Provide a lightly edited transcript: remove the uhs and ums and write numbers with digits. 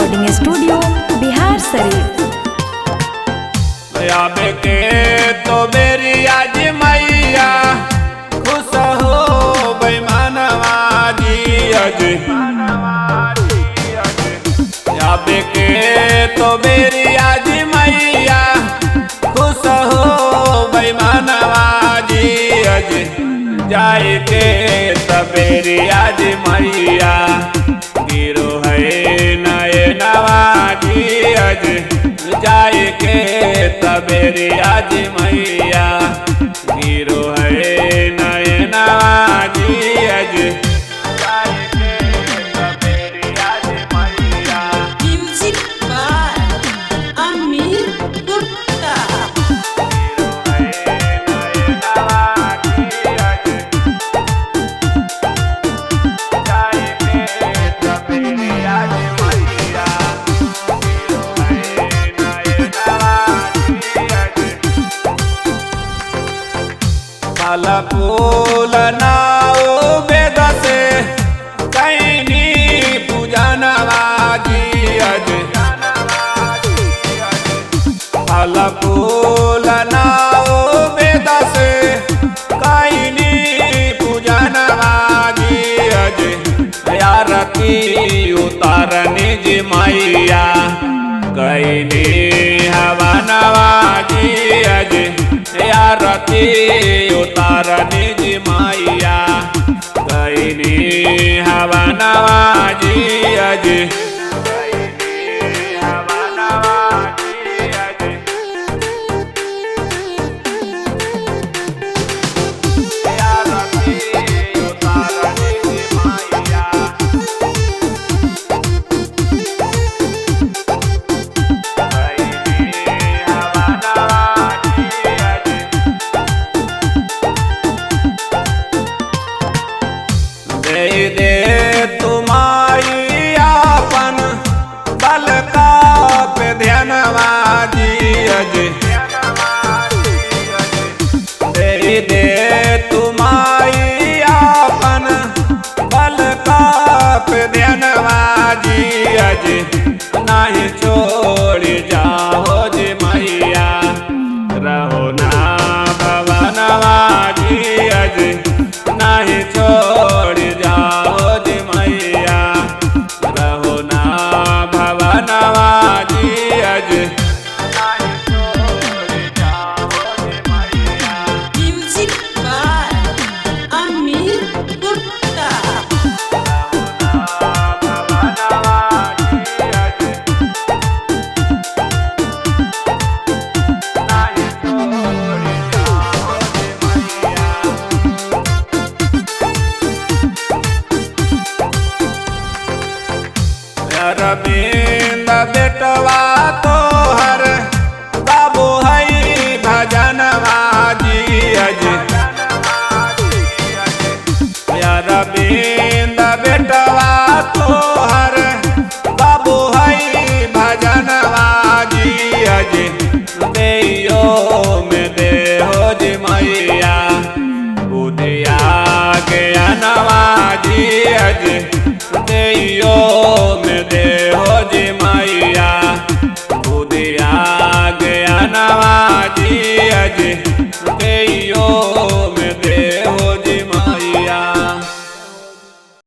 Recording studio Bihar Sharif. आबे के तो मेरी आज मैया खुश हो बेमानवा जी अज। आबे के तो मेरी आज मैया खुश हो बेमानवा जी अज। जाए के तबेरी आज मैया गिरो है नए नवाजी अज। जाए के तबेरी आज मैया गिरो है नए नवाजी अज। जाए के तबेरी आज मैया म्यूजिक बाय अमित गुप्ता। फल फूल नाओ वेद से कैनी पूजनवा जी अज। फल फूल नाओ वेद से कैनी पूजनवा जी अज। आरती उतारनी जी मैया कैनी हवनवा जी अज। आरती उतारनी जी मैया कैनी हवनवा जी अज। दे तुम्हारी आपन बल का पे ध्यानवा जी अज। दे तुम्हारी आपन बल का पे ध्यानवा जी अज। नहीं छोड़ जाओ जी मैया रहो ना भवनवा जी अज। नहीं छोड़ जाओ जी मैया रहो ना भवनवा जी अज। Music by Amit Gupta. रविंद बेटवा तोहर बाबू है भजनवा जी अज। रविंद बेटवा तोहर बाबू है भजनवा जी अज। देयो में दे हो जी मैया बुधिया ज्ञानवा जी अज। देयो में दे हो जी मैया बुधिया ज्ञानवा जी अज।